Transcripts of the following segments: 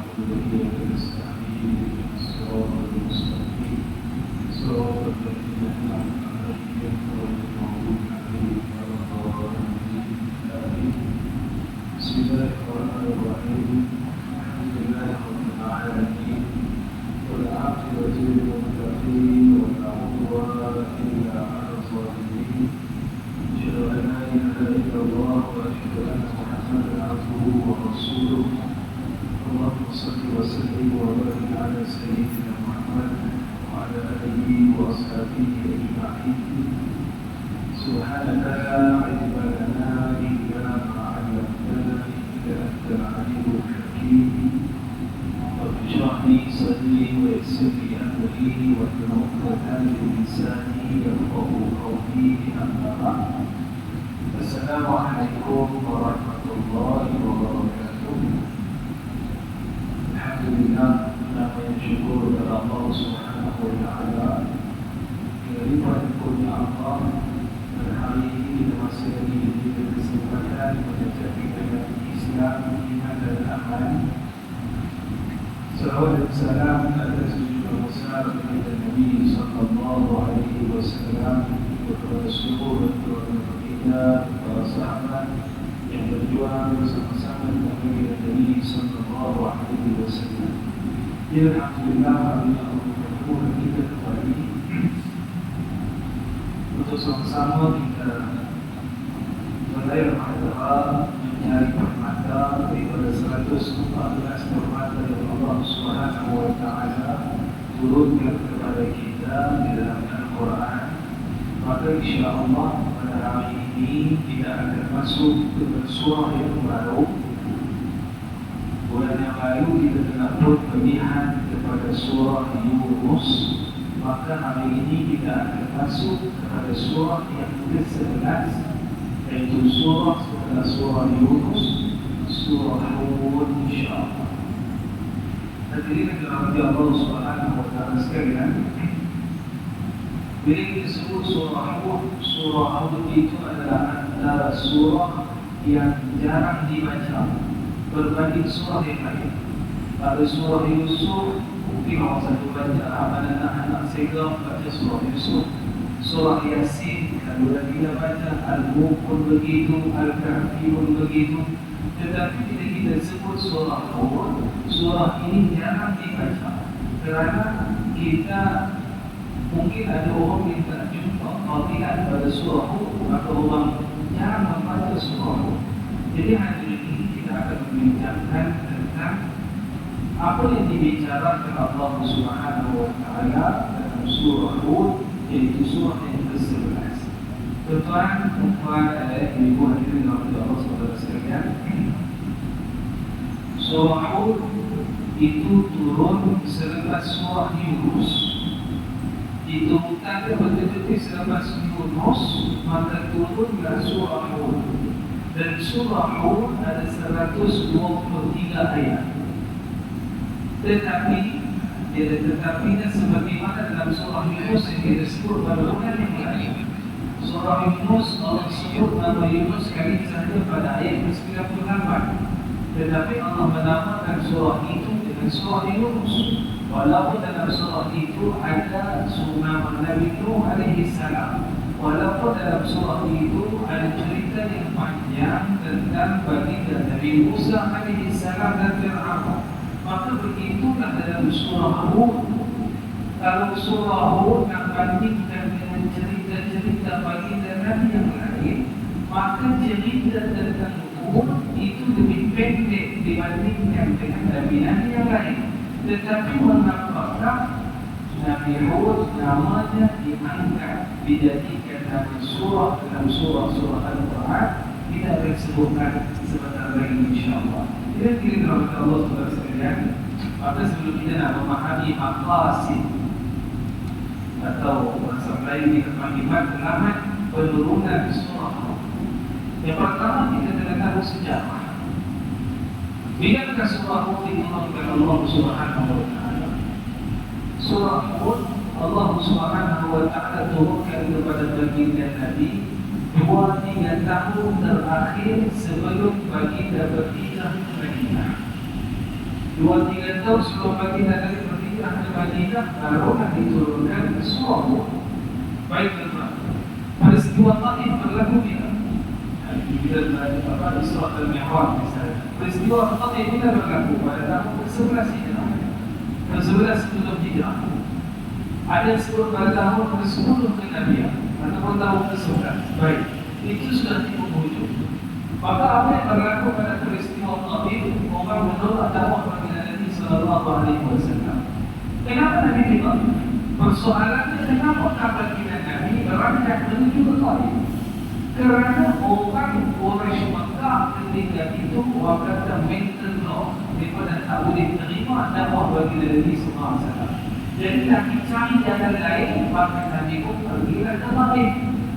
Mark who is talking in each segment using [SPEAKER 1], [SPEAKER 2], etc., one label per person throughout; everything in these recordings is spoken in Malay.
[SPEAKER 1] نعبد وإياك نستعين اهدنا الصراط المستقيم صراط الذين أنعمت عليهم غير المغضوب عليهم ولا الضالين آمين. بسم الله الرحمن الرحيم. الحمد لله رب العالمين والعاقبة للمتقين ولا عدوان إلا على الظالمين. أشهد أن لا إله إلا الله وأشهد أن محمدا عبده ورسوله. اللهم صل وسلم وبارك على سيدنا محمد وعلى آله وأصحابه أجمعين. سبحانك لا علم لنا إلا ما علمتنا إنك أنت العليم الحكيم. رب اشرح لي صدري ويسر لي أمري واحلل عقدة من لساني يفقهوا قولي. أما بعد، السلام عليكم ورحمة الله وبركاته. Alhamdulillah, nama yang syukur kepada Allah Subhanahu wa Ta'ala. Kelimpahan kurnia Allah, dan hari ini kita masih lagi diberi kesempatan menjadi agama Islam, iman dan aman. Salawat dan salam atas junjungan besar kepada Nabi sallallahu alaihi wasallam, kepada seluruh keluarga kita, para sahabat yang berjuang bersama-sama dengan Nabi sallallahu alaihi wasallam. Ya, alhamdulillah, hari ini Allah mempertemukan kita kembali untuk sama-sama kita mulai mencari permata daripada 114 permata yang Allah Subhanahu wa Ta'ala turunkan kepada kita di dalam Al-Quran. Maka insya-Allah pada hari ini kita akan masuk ke surah yang baru. Bulan yang lalu kita telah pun pemilihan kepada surah Yunus. Maka hari ini kita akan masuk kepada surah yang ke-11, yaitu surah setelah surah Yunus, surah Hud, insya-Allah. Hadirin yang dirahmati Allah Subhanahu wa Ta'ala sekalian, bila kita sebut surah Hud itu adalah antara surah yang jarang dibaca berbanding surah yang lain. Pada surah Yusuf mungkin orang satu baca, anak-anak segera baca surah Yusuf. Surah Yasin kalau kita baca, Al-Mulk pun begitu, Al-Kahfi pun begitu. Tetapi bila kita sebut surah Hud, surah ini jarang dibaca kerana kita mungkin ada orang yang tak jumpa fadilat pada surah Hud atau orang jarang membaca surah Hud. Jadi hari ini kita akan membincangkan tentang apa yang dibicarakan Allah Subhanahu wa Ta'ala dalam surah Hud, iaitu surah yang ke-11. Tuan-tuan, puan-puan, ibu hadirin rahmati Allah saudara sekalian, surah Hud itu turun selepas surah Yunus. Ditemukan betul-betul selepas Yunus, maka turunlah surah Hud. Dan surah Hud ada 123 ayat. Tetapi sebagaimana dalam surah Yunus yang kita sebut pada bulan yang lain. Surah Yunus, Allah sebut nama Yunus sekali sahaja pada ayat ke-98. Tetapi Allah menamakan surah itu dengan surah Yunus. Walaupun dalam surah itu ada nama Nabi Nuh alaihi salam. Walaupun dalam surah itu ada cerita yang panjang tentang baginda Nabi Musa alaihi salam dan Fir'aun. Maka begitulah dalam surah Hud. Kalau surah Hud nak bandingkan dengan cerita-cerita baginda Nabi yang lain, maka cerita tentang Hud itu lebih pendek dibandingkan dengan Nabi-Nabi yang lain. Tetapi mengapakah Nabi Hud namanya diangkat, dijadikan nama surah dalam surah-surah Al-Quran? Kita akan sebutkan sebentar lagi insya-Allah. Kira-kira kepada Allah saudara sekalian, maka sebelum kita nak memahami maqasid atau bahasa lain kita panggil matlamat penurunan surah Hud. Yang pertama kita kena tahu sejarah. Bilakah surah Hud diturunkan Allah Subhanahu wa Ta'ala? Surah Hud Allah Subhanahu wa Ta'ala turunkan kepada baginda Nabi 2-3 tahun terakhir sebelum baginda berhijrah ke Madinah. 2-3 tahun sebelum baginda Nabi berhijrah ke Madinah, barulah diturunkan surah. Baik tuan-tuan, peristiwa Taif berlaku bila? Kita Isra dan Mi'raj misalnya. Peristiwa Taif bila berlaku pada tahun ke-11 Hijrah, ke-11 sebelum Hijrah. Ada yang sebut pada tahun ke-10 Kenabian ataupun tahun ke-11. Baik, itu sudah di penghujung. Maka apa yang berlaku pada peristiwa Taif, orang menolak dakwah baginda Nabi sallallahu alaihi wasallam. Kenapa Nabi bilang? Persoalannya kenapa kabar baginda Nabi berangkat menuju ke Taif? Kerana orang Quraisy Makkah ketika itu berkata mental law, mereka tak boleh terima dakwah baginda Nabi sallallahu alaihi wasallam. Jadi Nabi cari jalan lain, maka Nabi pun pergilah ke Taif.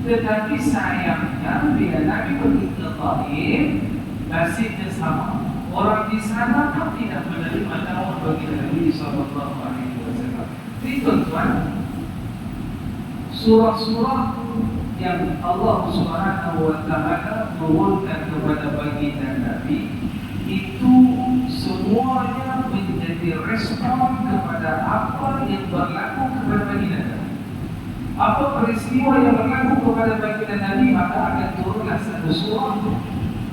[SPEAKER 1] Tetapi sayangnya bila Nabi pergi ke Taif, nasibnya sama. Orang di sana pun tidak menerima dakwah baginda Nabi sallallahu alaihi wasallam. Jadi tuan-tuan, surah-surah yang Allah Subhanahu wa taala turunkan kepada baginda Nabi itu semuanya menjadi respon kepada apa yang berlaku kepada baginda Nabi. Apa peristiwa yang berlaku kepada baginda Nabi, maka akan turunlah satu surah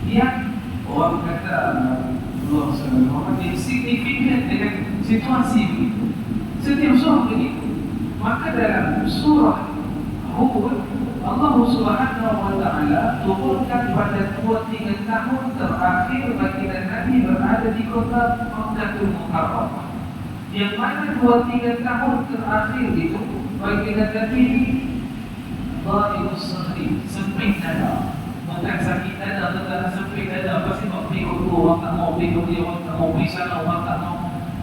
[SPEAKER 1] yang orang kata Allah SWT yang signifikan dengan situasi begitu. Setiap surah begitu. Maka dalam surah Hud, Allah Subhanahu wa taala turunkan pada 2-3 tahun terakhir baginda Nabi berada di kota Makkahul Mukarramah. Yang mana 2-3 tahun terakhir itu baginda Nabi Dha'iqus Sadri, sempit dada. Bukan sakit dada, tetapi sempit dada. Pasti nak pergi ke orang tak mau pergi ke dia, orang tak mau pergi sana, orang tak mau.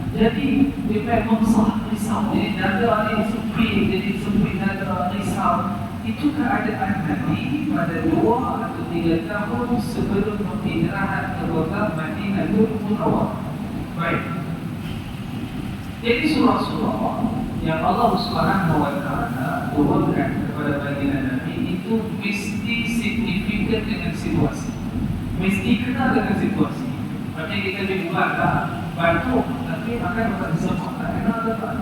[SPEAKER 1] Jadi dia mengsah, risau. Jadi dada ni sempit, jadi sempit dada, risau. Itu keadaan Nabi pada 2 atau 3 tahun sebelum penghijrahan ke kota Madinatul Munawwarah. Baik. Jadi surah-surah yang Allah Subhanahu wa taala turunkan kepada baginda Nabi itu mesti signifikan dengan situasi. Mesti kena dengan situasi. Macam kita dibuatlah batu, tapi makan bukan semua. Tak kena tak?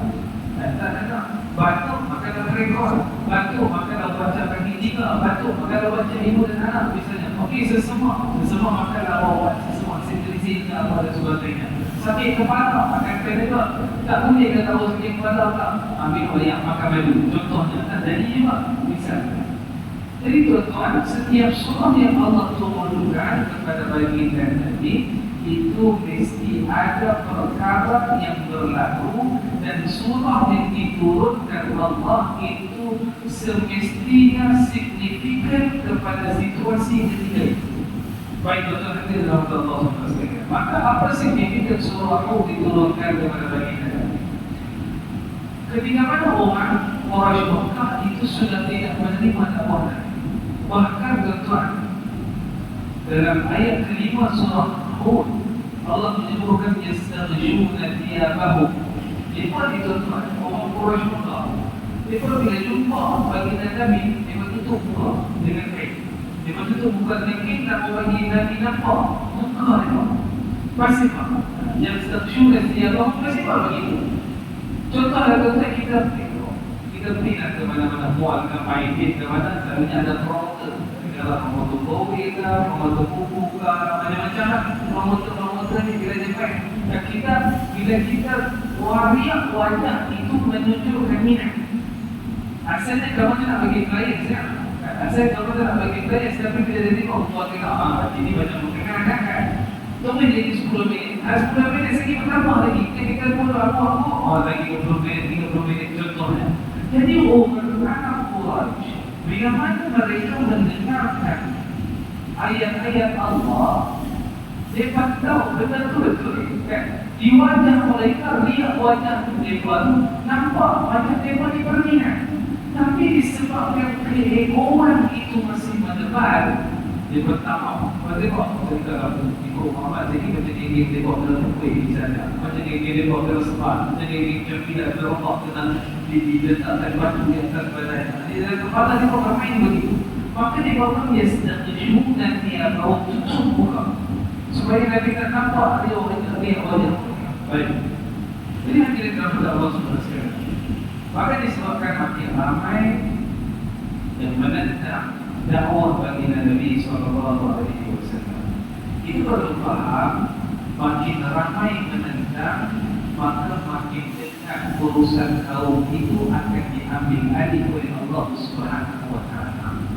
[SPEAKER 1] Tak kena. Batu makan rekor. Batu makan baca kaki 3. Batu makan baca ibu dan anak misalnya. Okey, sesama makan awak, sesama sendiri apa dan sebagainya. Sakit kepala makan kena tak boleh kata awak sakit kepala tak ambil banyak makan madu. Contohnya tak jadi juga misalnya. Jadi tuan-tuan, setiap surah yang Allah turunkan kepada baginda Nabi itu mesti ada perkara yang berlaku, dan surah yang diturunkan Allah itu semestinya signifikan kepada situasi ketika itu. Baik tuan-tuan hadirin dalam Allah SWT. Maka apa signifikan surah Hud diturunkan kepada baginda Nabi? Ketika mana orang Quraisy Makkah itu sudah tidak menerima dakwah Nabi. Bahkan tuan-tuan, dalam ayat kelima surah Hud Allah menyebutkan yastaghishuna thiyabahum. Mereka ni tuan-tuan, orang Quraisy Makkah, mereka bila jumpa baginda Nabi, mereka tutup muka dengan kain. Mereka tutup muka dengan kain, nak bagi Nabi nampak muka mereka. Pasti pak yastaghishuna thiyabahum, pasti pak begitu. Contohlah tuan-tuan, kita pergi nak ke mana-mana mall ke main ke mana, selalunya ada promoter. Kalau promoter kopi ke, promoter buku ke, macam-macam lah. Promoter ni bila sampai dan bila kita waria wajah itu menunjukkan minat. Asalnya kamu nak bagi klien siap. Asalnya kamu nak bagi klien, tapi bila dia tengok buat kita, ini banyak mengkenal kan. Tunggu jadi 10 minit. 10 minit segi pertama lagi. Kita pun aku lagi 20 minit, 30 minit contohnya. Jadi orang Quraisy bila mana mereka mendengarkan ayat-ayat Allah, mereka tahu betul-betul kan? Di wajah mereka, lihat wajah mereka nampak macam mereka ni berminat. Tapi disebabkan keegoan itu masih mendebar, dia pertama tengok dalam Ibu Muhammad jadi macam dia tengok dalam buku misalnya, macam dia tengok dalam sebab, macam dia tidak terletak dengan diletakkan batu di atas badan. Dia dalam kepala dia kok main begitu. Maka dia bangun dia sedang terjumpa dan dia bawa tutup muka supaya Nabi tak nampak dia wajah. Baik. Jadi hadirin kepada Allah Subhanahu wa taala. Maka disebabkan makin ramai yang menentang dakwah bagi Nabi sallallahu alaihi wasallam. Itu perlu faham, makin ramai menentang, maka makin dekat urusan kaum itu akan diambil alih oleh Allah Subhanahu wa taala.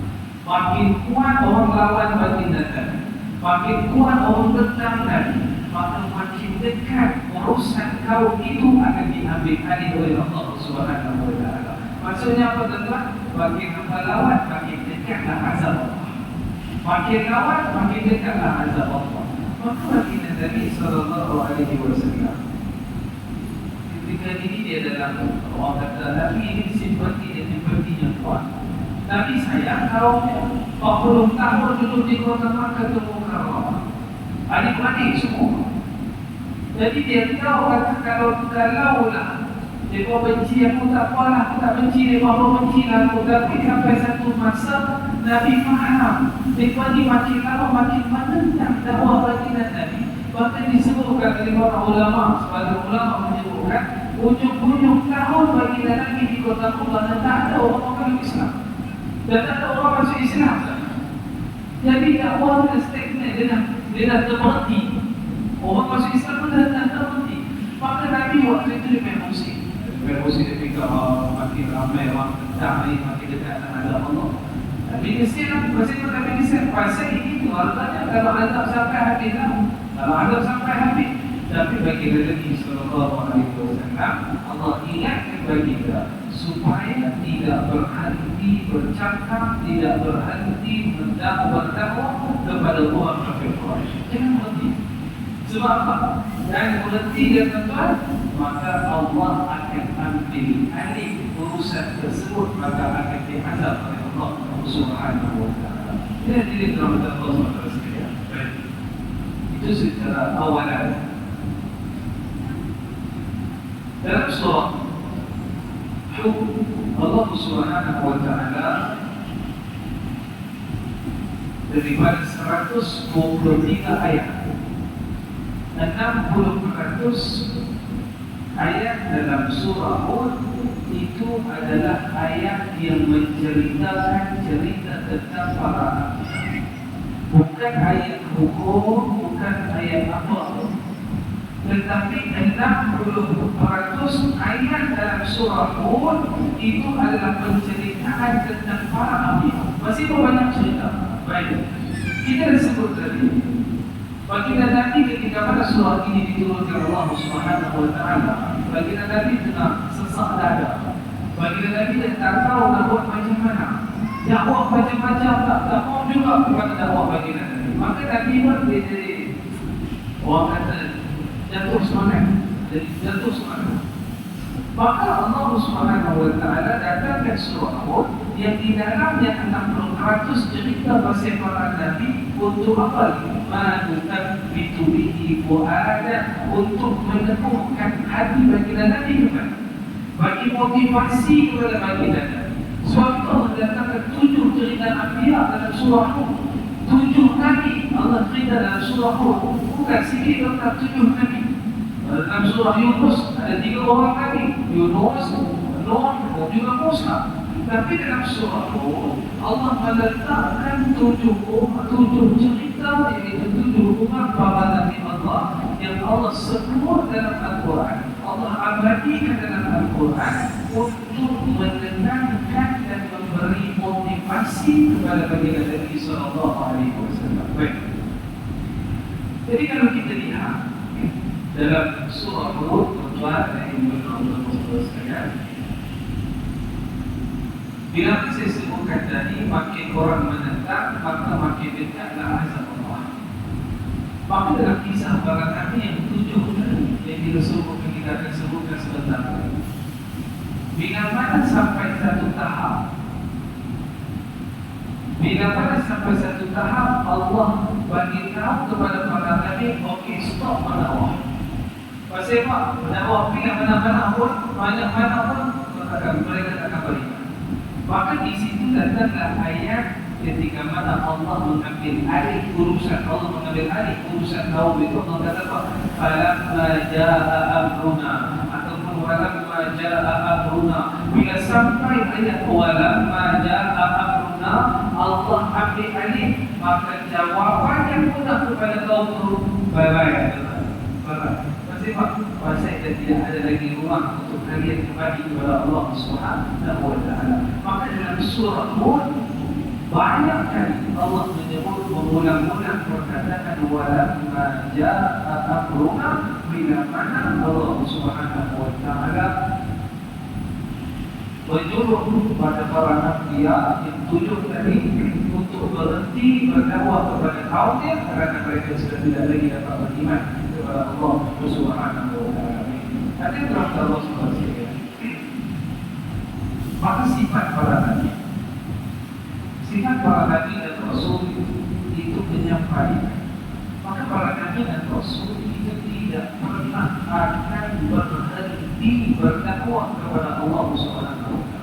[SPEAKER 1] Makin kuat orang lawan baginda Nabi, makin kuat orang tentang Nabi, maka makin dekat urusan kaum itu akan diambil alih oleh Allah Subhanahu wa taala. Maksudnya apa tuan-tuan? Makin hamba lawan, makin dekatlah azab Allah. Makin lawan, makin dekatlah azab Allah. Maka baginda Nabi sallallahu alaihi wasallam ketika ini dia dalam orang kata Nabi ini simpati yang kuat. Nabi sayang kaumnya 40 tahun duduk di kota Makkah Mukarramah, adik-adik semua. Jadi dia tahu kata kalaulah dia benci aku tak apalah, aku tak benci dia, baru benci aku. Tapi sampai satu masa Nabi faham mereka ni makin lama makin menentang dakwah baginda Nabi. Bahkan disebutkan oleh para ulama, sebagai ulama menyebutkan ujung-ujung tahun baginda Nabi di kota Kuba dan tak ada orang Islam dan tak ada orang masuk Islam. Jadi dakwah dia stagnan, dia dah terhenti. Orang masuk Islam pun dah terhenti. Maka Nabi waktu itu dia emosi ketika makin ramai orang tentang ini, makin dekat dengan azab Allah. Nabi kesian, masih pun Nabi kesian. Pasal ini tu hartanya kalau azab sampai habis lah. Kalau azab sampai habis. Tapi bagi Nabi sallallahu alaihi wasallam, Allah ingatkan bagi kita supaya tidak berhenti bercakap, tidak berhenti berdakwah kepada orang kafir Quraisy. Jangan berhenti. Sebab apa? Dan berhenti dia tuan-tuan, maka Allah akan ambil alih urusan tersebut, maka akan diazab oleh Allah Subhanahu wa taala. Ini diri dalam Allah Subhanahu wa taala. Itu secara awalan. Dalam surah Hud, Allah Subhanahu wa taala daripada 123 ayat, 60% ayat dalam surah Hud itu adalah ayat yang menceritakan cerita tentang para nabi. Bukan ayat hukum, bukan ayat apa, tetapi 60% ayat dalam surah Hud itu adalah penceritaan tentang para nabi. Masih banyak cerita. Baik, kita disebut tadi baginda Nabi ketika pada surah ini diturunkan Allah Subhanahu wa taala, baginda Nabi tengah sesak dada. Baginda Nabi tak tahu nak buat macam mana. Dakwah macam-macam tak mau juga kepada dakwah baginda Nabi. Maka Nabi pun dia jadi orang kata jatuh semangat. Maka Allah Subhanahu wa taala datangkan surah Hud yang di dalamnya 60% cerita pasal para nabi untuk apa? Menutbitu bihi fuada, untuk meneguhkan hati baginda Nabi kepada, bagi motivasi kepada baginda Nabi. Sebab itu Allah datangkan 7 cerita Anbiya dalam surah Hud. 7 kali Allah cerita dalam surah Hud. Bukan sikit tentang 7 kali. Dalam surah Yunus ada 3 orang lagi, Yunus, Nuh dan juga Musa. Tapi dalam surah Hud Allah meletakkan 7 cerita, iaitu 7 umat para Nabi Allah yang Allah sebut dalam Al-Quran, Allah abadikan dalam Al-Quran untuk menenangkan dan memberi motivasi kepada baginda Nabi sallallahu alaihi wasallam. Baik. Jadi kalau kita lihat dalam surah Hud, tuan-tuan dan ibu-ibu sekalian, bila saya sebutkan tadi, makin orang menentang, maka makin dekatlah azab Allah. Maka dalam kisah para nabi yang 7 tadi yang disebutkan, kita akan sebutkan sebentar lagi. Bila mana sampai satu tahap, Allah bagi tahu kepada para nabi, okey, stop mendakwah. Pasal apa? Mendakwah mana-mana pun, mereka tak akan beriman. Maka di situ datanglah ayat ketika mana Allah mengambil alih urusan kaum itu, Allah kata apa? Falamma jaa amruna, ataupun walamma jaa amruna, bila sampai ayat walamma jaa amruna, Allah ambil alih, maka jawabannya mudah kepada kaum Nuh, bye-bye. Pasal tidak ada lagi ruang untuk kalian kembali kepada Allah Subhanahu wa Ta'ala. Maka dalam surah Hud banyak kali Allah menyebut mengulang-ulang perkataan walamma jaa amruna, bila mana Allah Subhanahu wa Ta'ala menyuruh pada para nabi yang tujuh tadi untuk berhenti berdakwah kepada kaumnya kerana mereka sudah tidak lagi dapat beriman kepada Allah Subhanahu wa Ta'ala. Ada berapa Allah Subhanahu wa Ta'ala? Maka sifat para nabi dan Rasul itu menyampaikan. Maka para nabi dan Rasul itu tidak pernah akan berhenti berdakwah kepada Allah Subhanahu wa Ta'ala.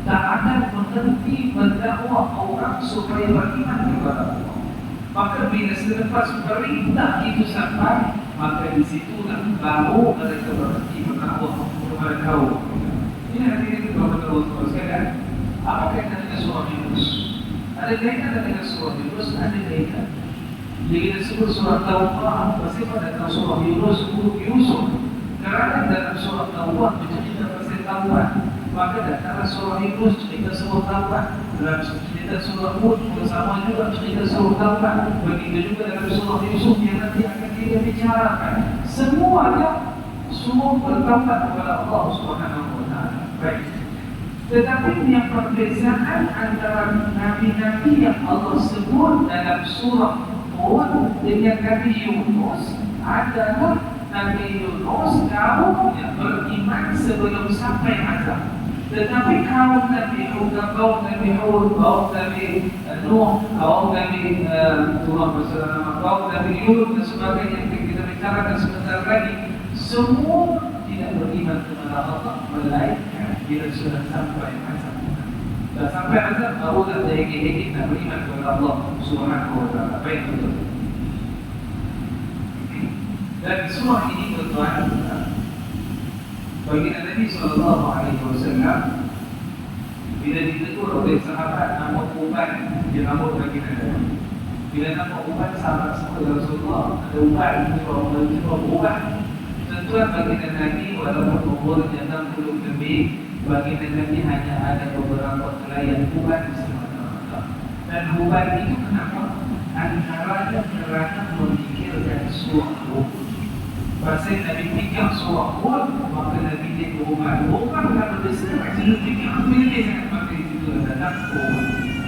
[SPEAKER 1] Tak akan berhenti berdakwah orang supaya beriman kepada Allah. Maka bila selepas perintah itu sampai, maka di situlah baru mereka berhenti berdakwah kepada kaum. Ini artinya kita berdoa sekalian. Apa kaitan dengan surah Yunus? Ada kaitan dengan surah Yunus, ada kaitan. Jadi kita sebut surah Taubah, pasti pada surah Yunus, Yusuf. Kerana dalam surah Taubah bercerita pasal Taubah, maka dalam surah Yunus cerita surah Taubah, dalam cerita surah Hud bersama juga cerita surah Taubah. Begitu juga dalam surah Yusuf yang nanti akan kita bicarakan. Semuanya semua bertaubat kepada Allah Subhanahu wa Ta'ala. Baik. Tetapi yang perbezaan antara nabi-nabi yang Allah sebut dalam surah Hud dengan Nabi Yunus adalah Nabi Yunus kaumnya beriman sebelum sampai azab. Tetapi kaum Nabi Hud, kaum Nabi Nuh, kaum Nabi kaum Nabi Yunus dan sebagainya yang kita bicarakan sebentar lagi, semua tidak beriman kepada Allah melainkan bila sudah sampai azab. Dah sampai azab barulah dia hegit nak beriman kepada Allah Subhanahu wa Ta'ala. Baik, betul. Dan surah ini tuan-tuan, bagi Nabi SAW bila ditegur oleh sahabat nama ubat, dia nama bagi Nabi. Bila nama ubat, sahabat sahabat Rasulullah ada ubat, dia ubat. Tentuan bagi Nabi walaupun umurnya 60 lebih, bagi Nabi hanya ada beberapa kelayan ubat semata-mata. Dan ubat itu kenapa? Antaranya kerana memikirkan surah Hud. Pasal Nabi fikir surah Hud, maka Nabi dia berubat. Orang kalau besar macam fikir pilih sangat, maka itu adalah Hud.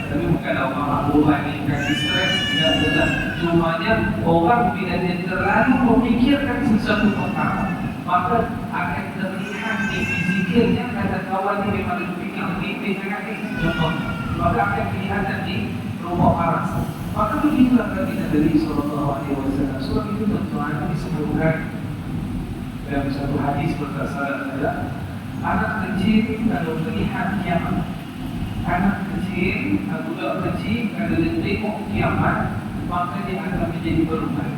[SPEAKER 1] Tapi bukanlah orang berubat ni kasih stres, tidak benar. Cumanya orang bila dia terlalu memikirkan sesuatu perkara, maka akan terlihat di fiziknya kata kawan ni memang dia fikir pilih sangat ni. Contoh, maka akan kelihatan di rumah paras. Maka begitulah bagi Nabi SAW. Surah itu tuan-tuan disebutkan dalam satu hadis berdasarkan adalah anak kecil kalau melihat kiamat, anak kecil atau budak kecil kalau dia tengok kiamat, maka dia akan menjadi berubah.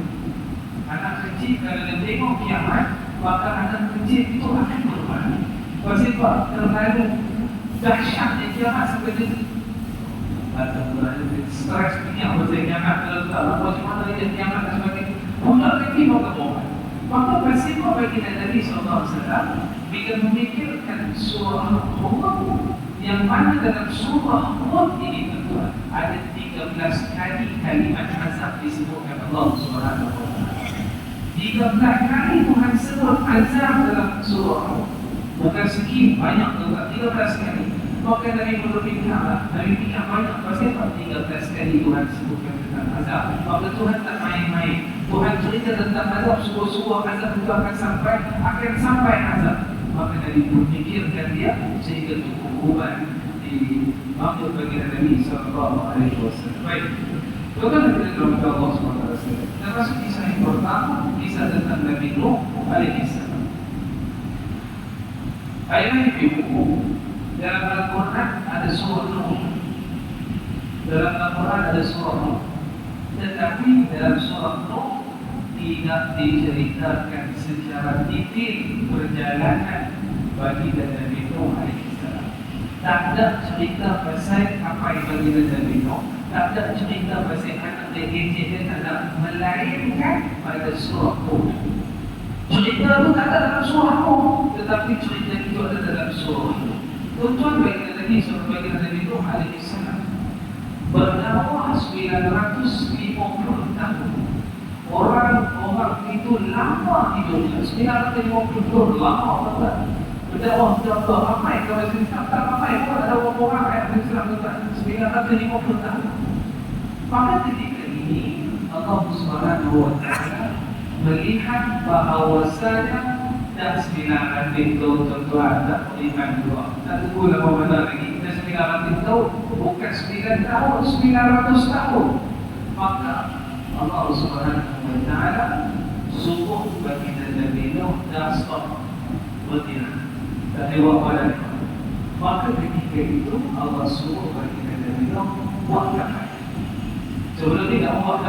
[SPEAKER 1] Anak kecil kalau dia tengok kiamat, maka anak kecil itu akan berubah. Sebab terlalu dahsyatnya kiamat seperti itu. Stres dunia pasal kiamat, kalau macam mana dia kiamat dan sebagainya, budak kecil mau berubah. Maka bersifat bagi Nabi SAW bila memikirkan surah Hud, yang mana dalam surah Hud ini tuan, ada 13 kali kalimat azab disebutkan Allah Subhanahu wa Ta'ala. 13 kali Tuhan sebut azab dalam surah Hud. Bukan sikit, banyak tuan, 13 kali. Maka Nabi berfikirlah, Nabi fikir banyak pasal 13 kali Tuhan sebutkan tentang azab. Maka Tuhan tak main-main. Tuhan cerita tentang azab, sebuah azab itu akan sampai azab. Maka Nabi berfikirkan dia sehingga hukuman dimaksud bagi Nabi SAW. Baik, tuan-tuan dan puan-puan Allah SWT. Termasuk kisah yang pertama, kisah tentang Nabi Nuh alaihissalam. Ayat ibu dalam Al-Quran ada surah Nuh. Dalam Al-Quran ada surah Nuh, tetapi dalam surah Nuh tidak diceritakan secara detail perjalanan bagi Nabi Nuh alaihissalam. Tak ada cerita pasal apa yang bagi Nabi Nuh, tak ada cerita pasal anak dia kecil dia, tak ada, melainkan pada surah Nuh. Cerita itu tak ada dalam surah Nuh, tetapi cerita itu ada dalam surah Nuh. Tuan-tuan bagi Nabi Nuh alaihissalam bernama 950 tahun. Orang itu lama hidupnya. 950 tahun lama betul. Berdakwah sudah ramai kalau Islam tak ramai pun ada orang yang Islam betul. 950 tahun. Pada ketika ini Allah Subhanahu wa taala melihat bahawasanya dah 900 tahun tuan-tuan tak beriman dua. Tak tunggu lama mana lagi. Dah 900 tahun, bukan 9 tahun, 900 tahun. Maka Allah Subhanahu wa taala suruh bagi Nabi Nuh dah stop berhenti. Tak ada wawalan. Maka ketika itu Allah suruh bagi Nabi Nuh buat kapal. Sebelum ni dakwah,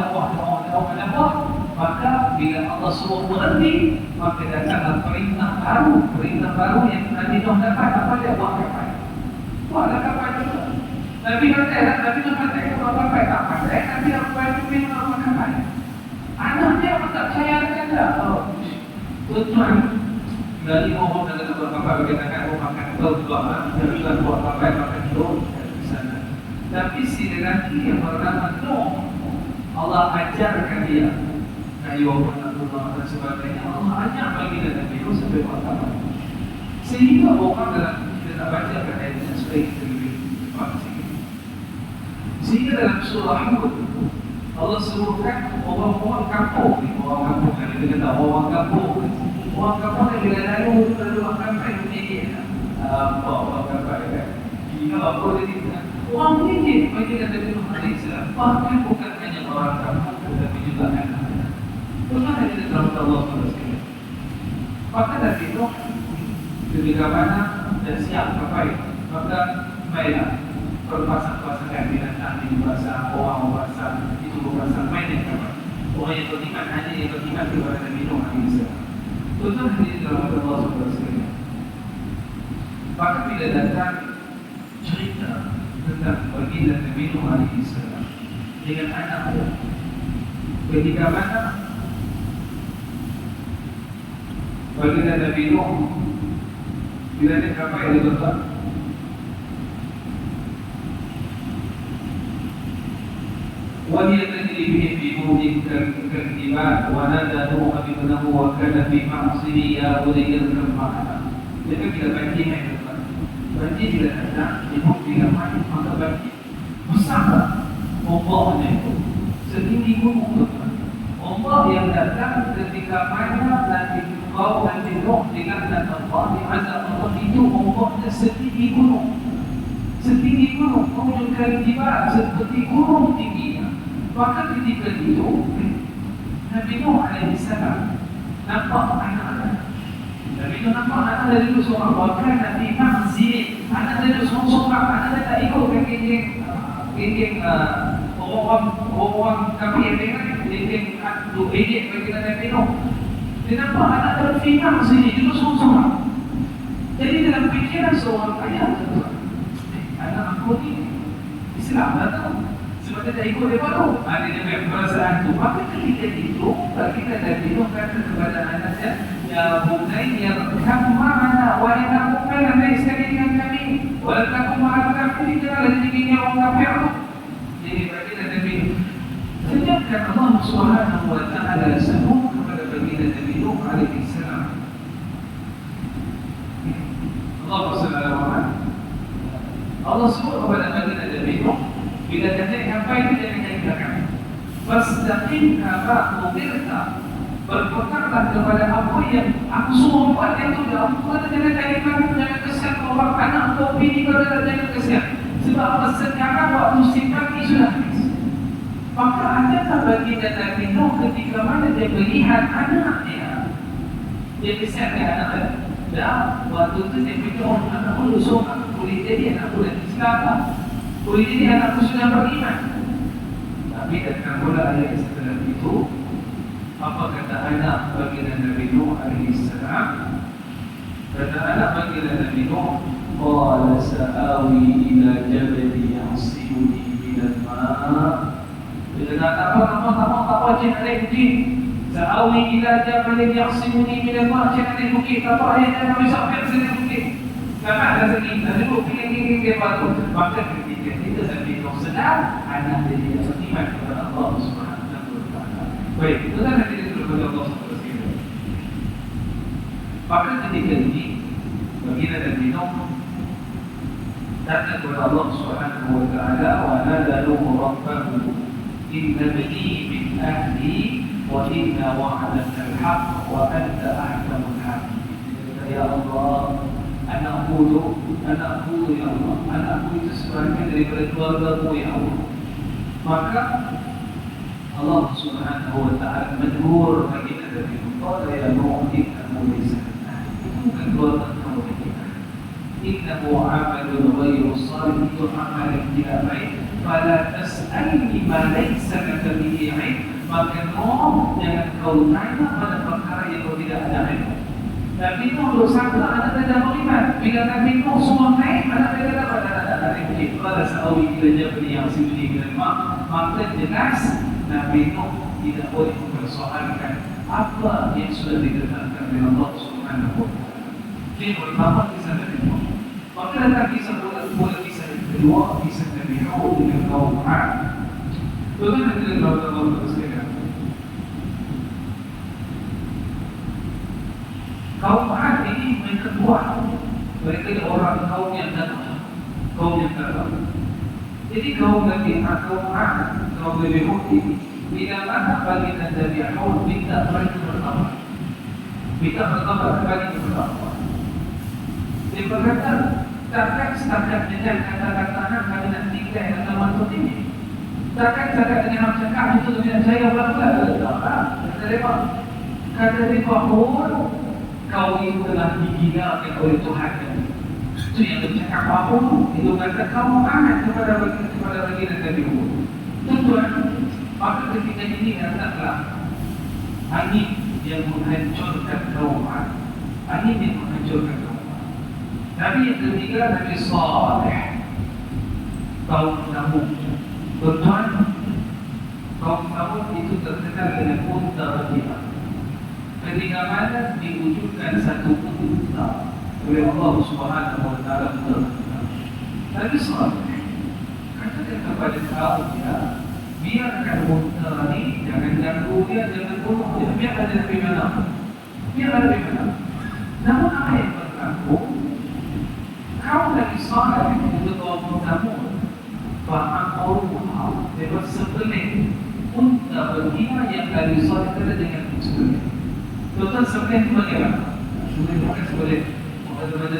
[SPEAKER 1] maka bila Allah suruh berhenti, maka datanglah perintah baru yang Nabi Nuh dapat. Apa dia? Buat kapal. Buatlah kapal itu. Nabi Nuh kata buat kapal tak pandai. Nabi apa itu memang buat kapal. Anak dia pun tak percaya dengan dia. Tuan-tuan, dari mohon dalam buat kapal berkatakan makan tahu juga. Dia buat kapal makan tahu di sana. Tapi si lelaki yang bernama Nuh, Allah ajarkan dia kayu Allah dan sebagainya. Allah ajar bagi Nabi Nuh sampai buat kapal. Sehingga orang dalam kita nak baca ayatnya supaya kita lebih cepat sikit. Sehingga dalam surah Hud Allah sebutkan orang-orang kampung ni, orang kampung yang kita kata orang kampung yang bila lalu orang kampung ini orang kampung kan hingga apa dia kata orang ini bagi Nabi Nuh alaihissalam, bahkan bukan hanya orang kampung tetapi juga anak-anak. Bagaimana kita tahu Allah SWT? Maka Nabi Nuh ketika mana dah siap kapal, maka baiklah perpasang-pasangan binatang di bahasa orang bahasa itu bahasa main yang kapal. Orang yang beriman hanya yang beriman kepada Nabi Nuh alaihissalam. Tuan-tuan hadirin dalam Allah SWT. Maka bila datang cerita tentang baginda Nabi Nuh alaihissalam dengan anaknya, ketika mana baginda Nabi Nuh bila dia kapal dia tuan-tuan, وهي تجري به في موج كالجبال ونادى نوح ابنه وكان في معصيه يا بني اركب معنا. Jadi bila banjir naik tuan, banjir bila datang, ibu bila mati maka banjir besar ombaknya itu setinggi gunung tuan. Ombak yang datang ketika mana Nabi Nuh dan Nuh dengan Allah diazab Allah itu ombaknya setinggi gunung. Setinggi gunung, menunjukkan jibal seperti gunung tinggi. Maka ketika itu Nabi Nuh alaihissalam nampak anak-anak. Nabi Nuh nampak anak dari itu seorang, bahkan Nabi Mahzid anak dari itu seorang, anak dia tak ikut geng-geng orang kafir dengan geng-geng duk edit bagi Nabi Nuh. Dia nampak anak dari Mahzid itu seorang. Jadi dalam fikiran seorang ayah, anak aku ni Islam lah tau, sebab dia tak ikut dia baru. Ada dia punya perasaan tu. Maka ketika itu kita Nabi Nuh kata kepada anaknya, ya bunai ya kamu mana wahai kamu mana naik sekali dengan kami, walau kamu mana kafir janganlah jadi orang kafir tu. Jadi baginda Nabi Nuh sejakkan Allah Subhanahu wa taala sebut kepada baginda Nabi Nuh alaihissalam, Allah SWT Allah sebut kepada baginda Nabi Nuh bila dia naik kapal itu dia naik belakang. Fastaqim kama umirta, berpetaklah kepada apa yang aku suruh buat itu. Aku kata jangan naik kapal, jangan kesian orang anak atau bini kau jangan kesian. Sebab sekarang waktu simpati sudah habis. Maka adakah baginda Nabi Nuh ketika mana dia melihat anak dia kesian dengan anak dia. Dan waktu itu dia fikir anak aku seorang boleh jadi anak bulan Islam lah. Boleh jadi anakku sudah beriman. Tapi datang pula ayat setelah itu. Apa kata anak baginda Nabi Nuh alaihi salam? Kata anak baginda Nabi Nuh, qala sa'awi ila jabali ya'simuni minal ma'. Dia kata apa cik naik bukit. Sa'awi ila jabali ya'simuni minal ma'. Cik naik bukit. Apa ayat yang kami sampai ke sini bukit? Karena ada segi. Nanti bukit ini dia batu. Maka ketika kita Nabi Nuh sedar, anak dia beriman kepada Allah Subhanahu wa taala. Baik, itu kan nanti kita kepada Allah Subhanahu wa taala. Maka ketika ini baginda Nabi Nuh datang kepada Allah Subhanahu wa taala, wa nadalu rabbahu inna bani min ahli wa inna wa'adaka al-haq wa anta ahkamul hakimin. Ya Allah, anakku ya Allah, anakku itu sebagian daripada keluarga-Mu ya Allah. Maka Allah Subhanahu wa taala menegur baginda Nabi Nuh, qala ya Nuh innahu laysa itu bukan keluarga kamu kita. Innahu amalun ghairu salih, itu amal yang tidak baik. Fala tas'alni ma laysa laka bihi 'ilm. Maka Nuh, jangan kau tanya pada perkara yang kau tidak ada ilmu. Nabi Nuh bersangka anak tidak beriman. Bila Nabi Nuh semua naik, anak tidak dapat ada ilmu. Qala sa'awi ila jabalin ya'simuni minal ma'. Maka jelas Nabi Nuh tidak boleh mempersoalkan apa yang sudah ditetapkan oleh Allah Subhanahu wa taala. Ini pertama kisah Nabi Nuh. Maka datang kisah kisah kedua, kisah Nabi Nuh dengan kaum 'Ad. Bagaimana dengan Allah bersedia? Kaum 'Ad ini mereka kuat. Mereka adalah orang kaum yang gagal. Jadi kaum Nabi 'Ad, kaum Nabi Nuh ini bila mana baginda Nabi Nuh minta mereka bertawaf. Minta bertawaf bagi bertawaf. Dia berkata, takkan setakat dengan kata-kata kami nak tinggal dalam mantul ini. Takkan setakat dengan cakap itu dengan saya berlaku. Kata mereka pun kau itu telah dihinakan oleh Tuhan. Itu yang bercakap apa? Itu kata kau anak kepada baginda Nabi Nuh. Tuan, maka ketika ini datanglah angin yang menghancurkan kaum 'Ad. Angin yang menghancurkan kaum 'Ad. Nabi yang ketiga Nabi Saleh, kaum Thamud. Tuan, kaum Thamud itu terkenal dengan unta betina. Ketika mana diwujudkan satu unta oleh Allah Subhanahu wa taala. Nabi Saleh katakan kepada kaumnya, biarkan unta ini, jangan ganggu dia, jangan bunuh dia, biar ada di mana. Namun apa yang berlaku? Kaum Nabi Saleh itu kaum Thamud, fa'aqaruha, dia bersembelih unta betina yang Nabi Saleh kata dengan bersembelih. Tuan sembelih itu bagaimana? Sembelih bukan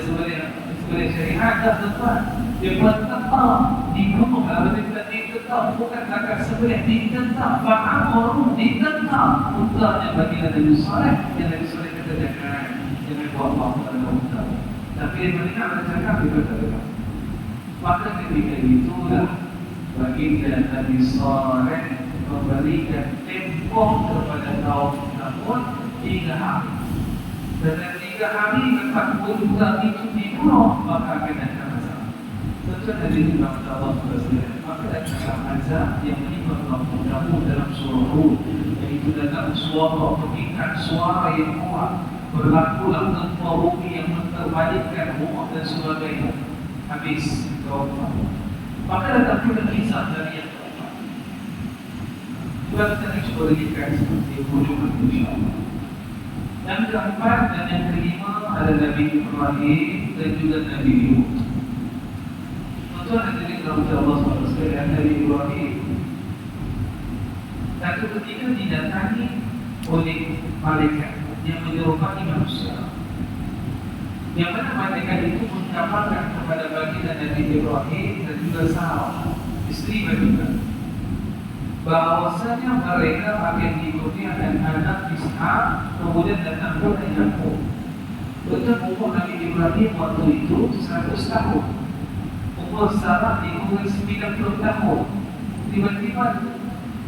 [SPEAKER 1] sembelih syariat dah tuan. Dia bertetap dibunuh, kalau dia ditetap bukan akan sembelih, ditetap fa'aqaruha, ditetap untanya bagi Nabi Saleh. Yang Nabi Saleh kata jangan buat apa-apa dengan unta. Tapi mereka bercakap di betul. Maka ketika itulah baginda Nabi Saleh memberikan tempoh kepada kaum Thamud 3 hari. Dan 3 hari lepas unta itu dibunuh, maka akan datang azab. Tentu dari Allah SWT. Maka datang azab yang menimpa kaum Thamud dalam surah Hud, iaitu datang suara pengikat, suara yang kuat. Berlakulah gempa bumi yang menterbalikkan rumah dan sebagainya. Habis kaum Thamud. Maka datang pula kisah dari yang keempat. Kita tadi cuba lihatkan seperti hujung insyaAllah. Yang keempat dan yang kelima adalah Nabi Ibrahim dan juga Nabi Lut. Tuan-tuan dan puan-puan Allah SWT, Nabi Ibrahim satu ketika didatangi oleh malaikat yang menyerupai manusia, yang mana malaikat itu mengkabarkan kepada baginda Nabi Ibrahim dan juga Sarah, isteri baginda, bahawasanya mereka akan dikurniakan anak Ishak, kemudian datang pula Yakub. Betul umur Nabi Ibrahim waktu itu 100 tahun. Umur umur Sarah di umur 90 tahun. Tiba-tiba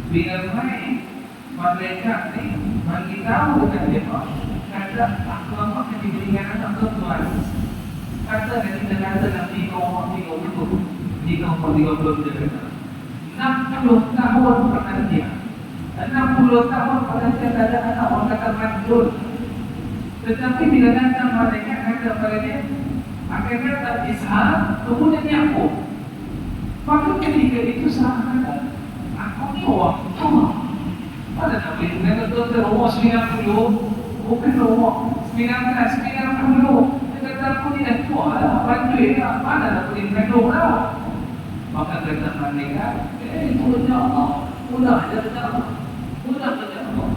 [SPEAKER 1] bila main malaikat ni bagi tahu dekat dia, kata aku akan diberikan anak perempuan. Kata kita kata nanti kau umur 30, di umur 30 dia kata 60 tahun penantian, 60 tahun penantian ada anak orang kata mandul. Tetapi bila datang malaikat kata kepada dia, akan datang Ishak, kemudian Yakub. Maka ketika itu Sarah kata, aku ni orang tua. Mana nak boleh kata doktor umur 90, bukan umur 19, 90. Dia kata aku ni dah tua lah, bantuin lah. Mana nak boleh kandung lah. Maka kata malaikat, itu kerja Allah. Mudah je kerja Allah. Mudah kerja Allah.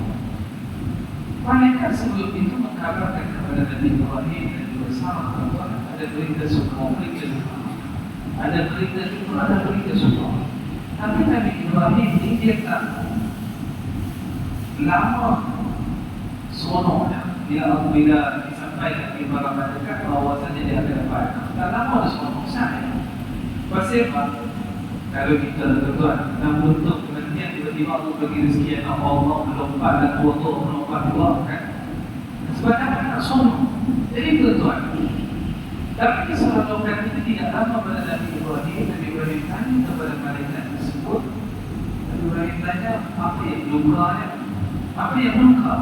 [SPEAKER 1] Malaikat sebelum itu mengkabarkan kepada Nabi Ibrahim dan juga Sarah bahawa ada berita semua, berita semua. Ada berita itu, ada berita semua. Tapi Nabi Ibrahim ini dia tak lama seronoknya. Bila disampaikan kepada malaikat bahawasanya dia akan dapat. Tak lama dia seronok saya. Pasal apa? Kalau kita tuan dalam bentuk kematian tiba-tiba aku bagi rezeki anak Allah melompat dan tua-tua melompat keluar kan? Sebab apa nak seronok? Jadi tuan. Tapi keseronokan itu tidak lama pada Nabi Ibrahim. Nabi Ibrahim tanya kepada malaikat tersebut. Nabi Ibrahim tanya apa yang lukanya? Apa yang luka?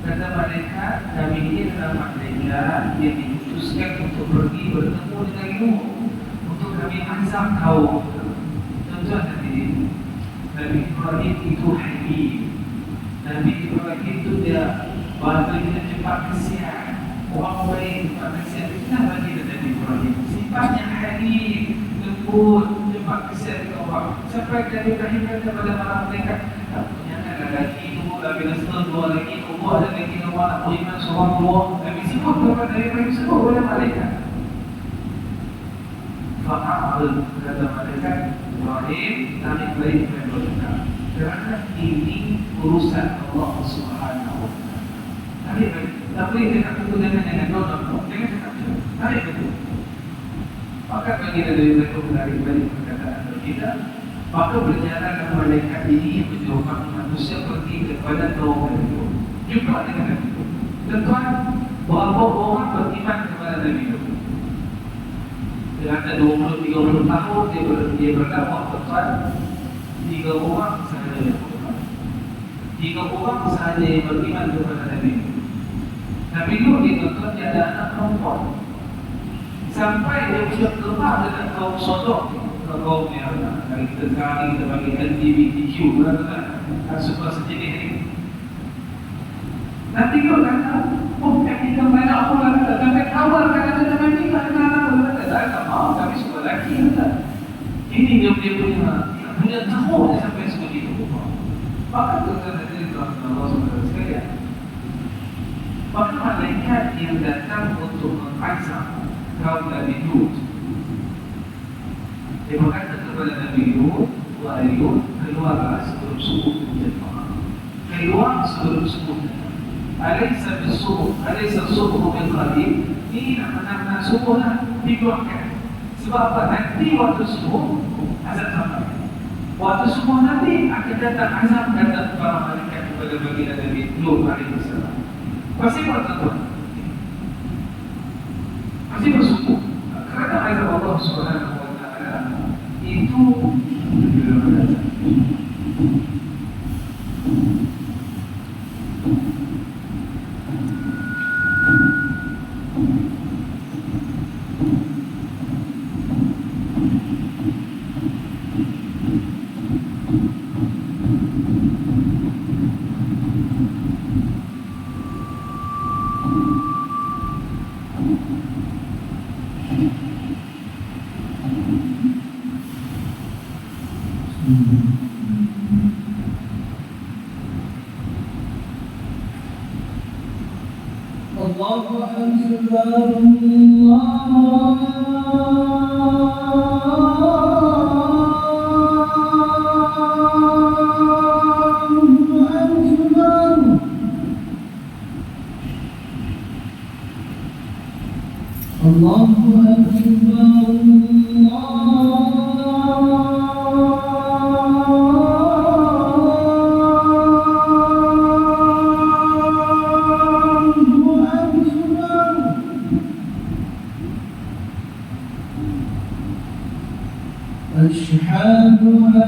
[SPEAKER 1] Kata malaikat, kami ini adalah malaikat yang diutuskan untuk pergi bertemu dengan Nuh untuk kami azab kaum. Tuan-tuan Nabi Ibrahim itu hakim. Nabi Ibrahim itu dia bahasanya cepat kesian. Orang baik cepat kesian. Itulah bagi Nabi Ibrahim. Sifatnya hakim, lembut, cepat kesian ke orang. Sampai Nabi Ibrahim kata kepada para malaikat, tak punya ada lagi bila setahun dua lagi, ada lagi orang nak beriman seorang dua. Nabi sebut kepada Nabi Ibrahim sebut kepada malaikat. Fa'al kata malaikat Ibrahim, Nabi Ibrahim berkata, kerana ini urusan Allah Subhanahu wa Ta'ala. Nabi Ibrahim, tak boleh dia nak tentu dengan donor, jangan cakap macam Nabi betul. Maka bagi Nabi Ibrahim perkataan kita, maka berjalanlah malaikat ini menjauhkan manusia pergi kepada kaum itu. Jumpa dengan Nabi itu. Tuan-tuan, berapa orang beriman kepada Nabi itu? Dia kata 20-30 tahun dia berdakwah tuan-tuan. 3 orang sahaja yang beriman. 3 orang sahaja yang beriman kepada Nabi itu. Nabi itu tuan-tuan dia ada anak perempuan. Sampai dia bisa keluar dengan kaum Sodom. Kaum yang dari kita sekarang ni kita bagi LGBTQ kan suka sejenis ni. Nanti kalau kata, yang kita banyak apa lah kata, sampai kabar kata teman ni tak kenal apa kata, tak mahu kami suka lelaki kata. Ini dia punya tahu dia sampai seperti itu. Maka tuan-tuan dan tuan-tuan Allah SWT sekalian. Maka malaikat yang datang untuk mengazab kaum Nabi Lut, dia berkata kepada Nabi Lut, wahai Lut, keluarlah sebelum subuh berjemaah. Keluar sebelum subuh. Alaysa bis-subuh, alaysa subuh bil qarib. Ini nak subuh lah dikeluarkan. Sebab apa? Nanti waktu subuh azab sampai. Waktu subuh nanti akan datang azab datang para malaikat kepada baginda Nabi Lut alaihi salam. Pasti bertuan. Pasti bersubuh. Kerana azab Allah Subhanahu wa Ta'ala itu
[SPEAKER 2] Allahu Akbar.
[SPEAKER 1] أشهد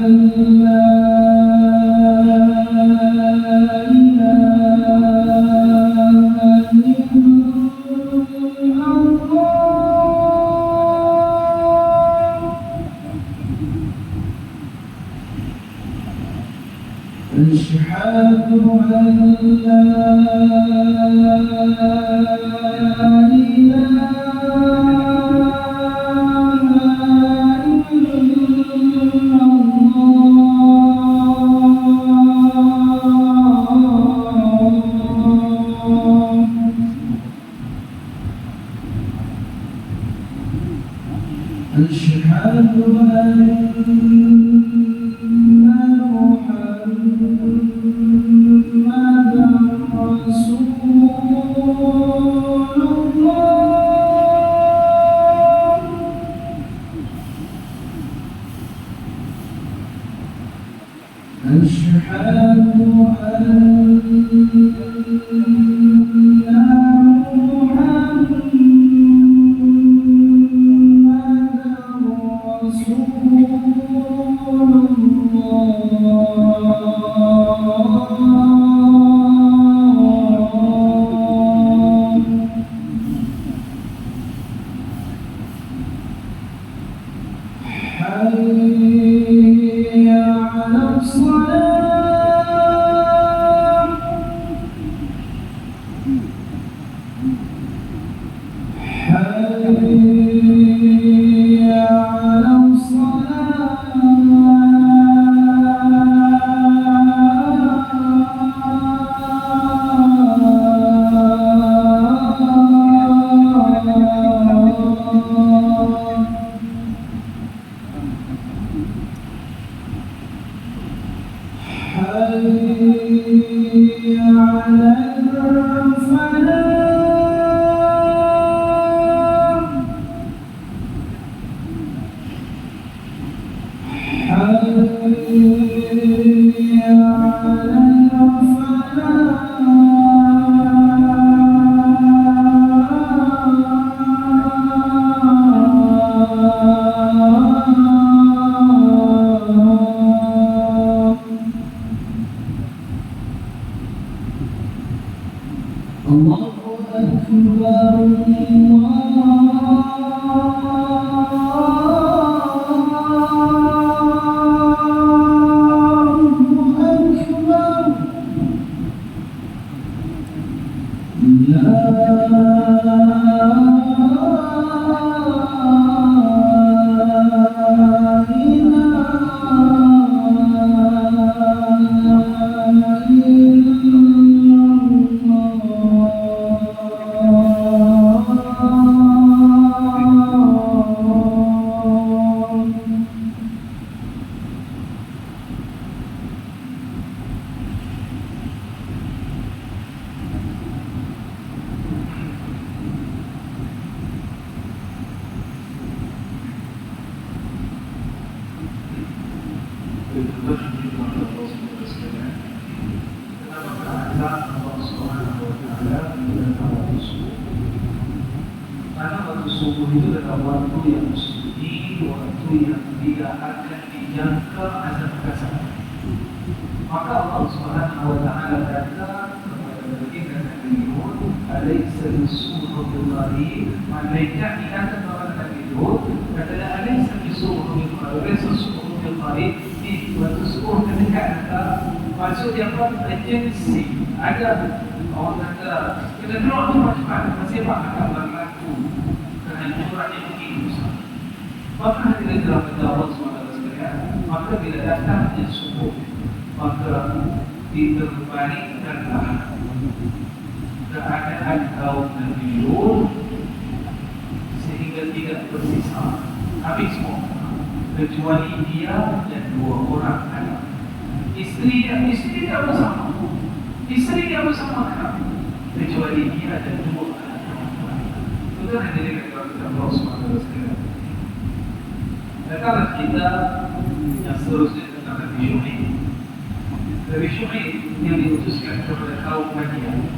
[SPEAKER 1] أن لا إله إلا الله أشهد أن لا أشهد أن محمدًا رسول الله أشهد حي على الصلاة حي على حي على الفلاح حي على الله أكبر Karena waktu subuh itu adalah waktu yang sunyi, waktu yang tidak akan dijangka azab kasar. Maka Allah Subhanahu wa taala kata kepada baginda Nabi Nuh, "Alaysa bisuhur bil-gharib?" Malaikat dikata kepada Nabi Nuh, katalah alaysa bisuhur bil-gharib, alaysa bisuhur bil-gharib, ini waktu subuh ketika kata maksudnya apa? Agensi. Ada orang kata, kita doa tu macam masih akan berlaku kehancuran yang begitu besar. Maka bila dalam Allah SWT sekalian, maka bila datangnya subuh, maka diterbalikkanlah keadaan kaum Nabi Nuh sehingga tidak bersisa, habis semua kecuali dia dan dua orang anak. Isteri dia bersama, isteri dia bersama kecuali dia dan dua anak. Itu yang jadi Allah SWT. Datanglah kita yang seterusnya tentang Nabi Syuaib. Nabi Syuaib yang diutuskan kepada kaum Madian.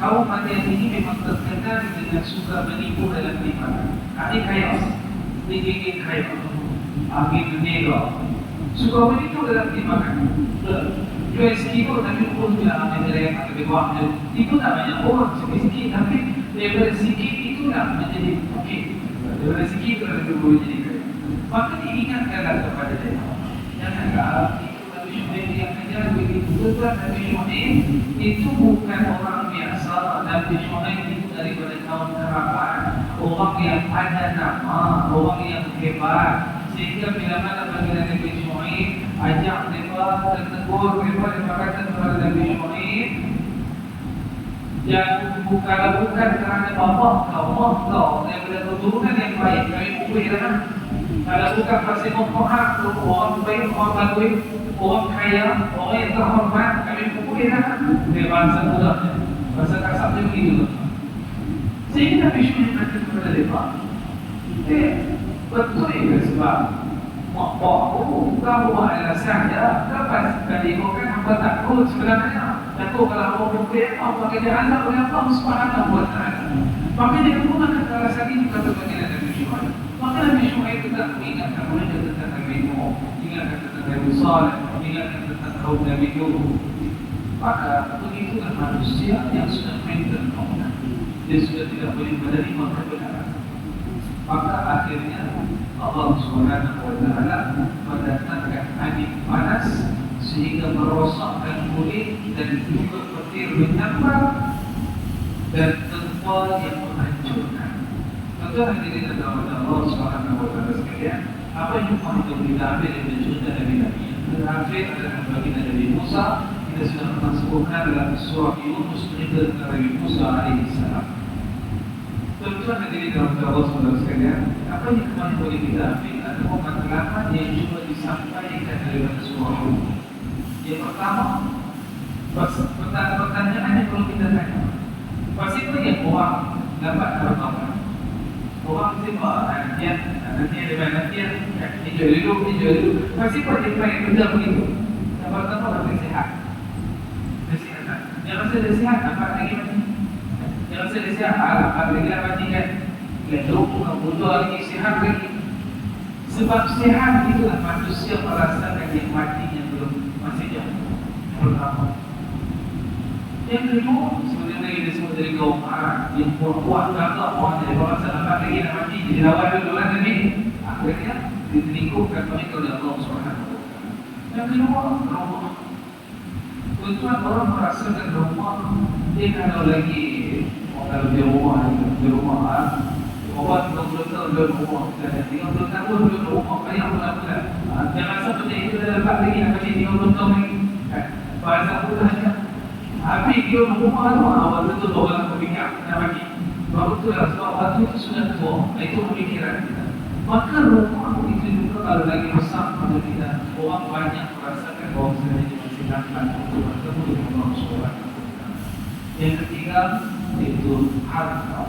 [SPEAKER 1] Kaum Madian ini memang terkenal dengan suka menipu dalam ibadah. Ahli khayal, tinggi khayal, ahli menegak, suka menipu dalam ibadah. Jual sekitar tapi pun bila ambil yang lebih banyak. Itu namanya orang sedikit tapi daripada sedikit itulah menjadi mungkin. Daripada sedikit lebih boleh jadi kaya. Maka diingatkanlah kepada dia. Janganlah itu Nabi Syuaib yang ajar begitu. Tuan Nabi Syuaib itu bukan orang biasa. Nabi Syuaib itu daripada kaum kerabat, orang yang ada nama, orang yang hebat. Sehingga bila mana baginda Nabi Syuaib ajak mereka tertegur, mereka kata kepada Nabi Syuaib, yang bukan kerana bapa kau, daripada keturunan yang baik, kami pukul. Kalau bukan pasal memfaham orang baik, orang bagus, orang kaya, orang yang terhormat, kami pukul dia bahasa muda, bahasa kasar dia begitu. Sehingga Nabi Syuaib kata kepada mereka, betul ke sebab kamu adalah sahaja, lepas kali kau kan hamba takut sebenarnya. Takut kalau kau berpikir apa kerja anda oleh Allah Subhanahu wa Ta'ala. Maka dia menggunakan alasan ini kata baginda Nabi Syuaib. Maka Nabi Syuaib tetap mengingatkan mereka tentang Nabi Nuh, ingatkan tentang Nabi Saleh, ingatkan tentang kaum Nabi Nuh. Maka begitulah manusia yang sudah mental normal. Dia sudah tidak boleh menerima kebenaran. Maka akhirnya Allah Subhanahu wa Ta'ala mendatangkan angin panas sehingga merosakkan kulit dan juga petir menambah dan tempal yang menghancurkan. Tentu hadirin dan Allah Subhanahu wa Ta'ala sekalian, apa yang kita boleh ambil dari cerita Nabi-Nabi yang terakhir adalah baginda Nabi Musa. Kita sudah pernah sebutkan dalam surah Yunus cerita tentang Nabi Musa alaihissalam. Tuan-tuan hadirin dan Allah Subhanahu sekalian, apa yang kemarin boleh kita ambil adalah matlamat yang cuba disampaikan daripada surah Yunus. Yang pertama, pertanyaan yang perlu kita tanya, pasti apa yang orang dapat dapat? Orang siapa? Nanti ada banyak dia jual dulu. Pasti apa dia pengen kerja begitu? Yang pertama harus sihat. Kesihatan. Yang rasa sihat, dapat lagi mati. Yang rasa sihat, dapat lagi mati kan? Gendong, butuh lagi sihat lagi. Sebab sihat itulah manusia merasakan yang mati yang belum masih jauh. Pertama. Yang kedua, sebenarnya ini disebut dari kaum Arab yang kuat gagah orang dari bawah sana lagi nak mati jadi lawan dulu lah tadi. Akhirnya ditelingkupkan mereka oleh Allah Subhanahu wa Ta'ala. Yang kedua, rumah. Tuan orang merasakan rumah dia kalau lagi kalau dia rumah obat 20 tahun di rumah dan 30 tahun di rumah kayak bulan-bulan. Jangan seperti itu dah dapat lagi nak kasi 30 tahun lagi. Bahasa pulahnya. Habis dia rumah tu awal betul orang berfikir nak bagi. Baru tu lah sebab waktu itu sudah tua. Itu pemikiran kita. Maka rumah itu juga kalau lagi besar pada kita orang banyak merasakan bahawa sebenarnya masih dapat untuk bertemu dengan Allah Subhanahu wa Ta'ala. Yang ketiga itu harta.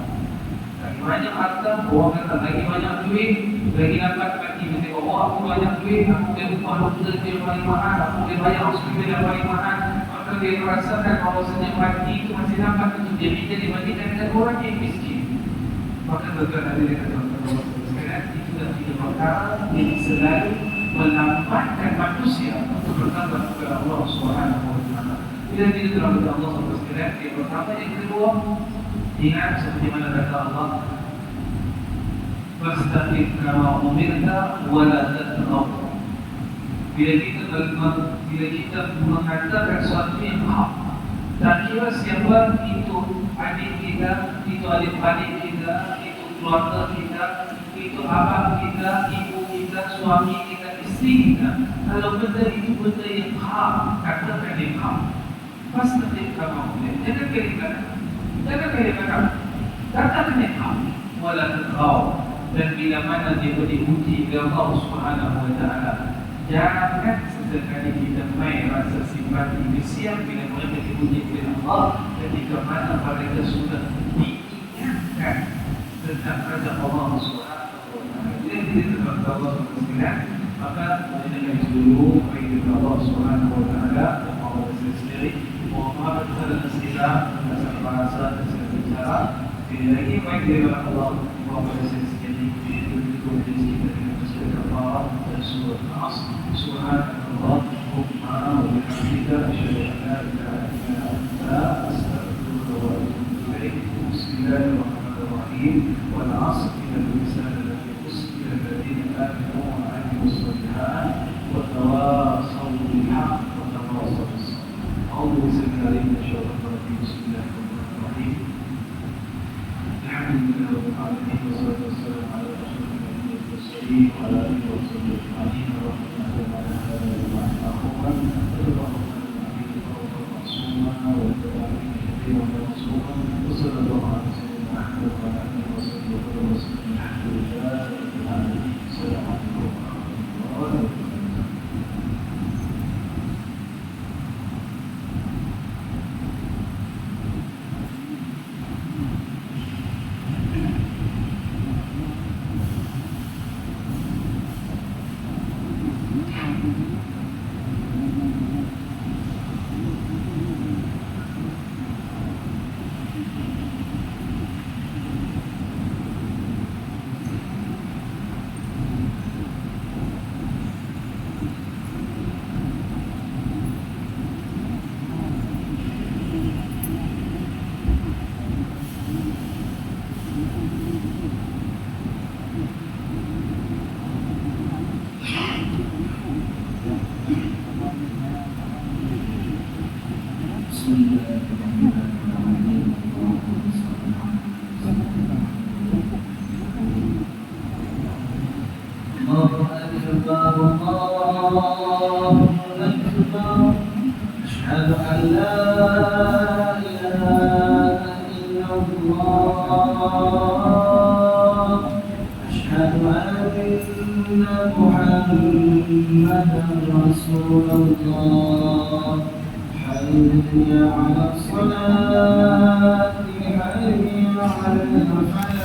[SPEAKER 1] Lagi banyak harta, orang kata lagi banyak duit, lagi dapat mati. Mesti aku banyak duit, aku boleh upah doktor yang paling mahal, aku boleh bayar hospital yang paling mahal. Maka dia merasakan bahawa sejak mati itu masih dapat untuk dia bisa dibandingkan dengan orang yang miskin. Maka tuan-tuan ada dia kata sekalian, itulah tiga perkara yang selalu melambatkan manusia untuk bertambah kepada Allah Subhanahu wa Ta'ala. Bila kita telah kepada Allah Subhanahu wa Ta'ala, yang pertama, yang kedua, ingat seperti mana kata Allah, fastaqim kama umirta wa la tatghaw. Bila kita mengatakan sesuatu yang hak, tak kira siapa itu adik kita, itu adik-adik kita, itu keluarga kita, itu abang kita, ibu kita, suami kita, isteri kita. Kalau benda itu benda yang hak, katakan yang hak. Fastaqim kama umirta. Jangan kira-kira. Jangan kira-kira. Katakan yang hak. Wala tatghaw. Dan bila mana dia diuji oleh Allah Subhanahu wa Ta'ala, jangan sesekali kita main rasa simpati kesian bila mereka diuji oleh Allah ketika mana mereka sudah diingatkan tentang azab Allah Subhanahu wa taala. Jadi tentang Allah sekalian, maka kita dulu kepada Allah Subhanahu wa taala Allah sendiri mohon kepada kita dasar bahasa dasar bicara tidak lagi baik dari Allah sendiri itu kita dengan Allah dan surah Nas subhanallah wa bihamdika asyhadu an la ilaha illa anta astaghfiruka wa atubu ilaik. Bismillahirrahmanirrahim. Wal 'asr innal insana lafi khusr illa alladhina amanu wa 'amilus shalihat wa tawassaw bil haqq wa tawassaw bis sabr. A'udzu billahi minasy syaithanir rajim. Bismillahirrahmanirrahim. Alhamdulillahi rabbil alamin wassalatu wassalamu ala asyrofil anbiya'i wal mursalin wa ala alihi wa sahbihi ajma'in. وصلى الله على سيدنا محمد وعلى اله وصحبه وسلم. الحمد لله رب العالمين. السلام عليكم ورحمه الله وبركاته. أشهد أن لا إله إلا الله. أشهد أن محمدا رسول الله. حي على الصلاة حي على الفلاح.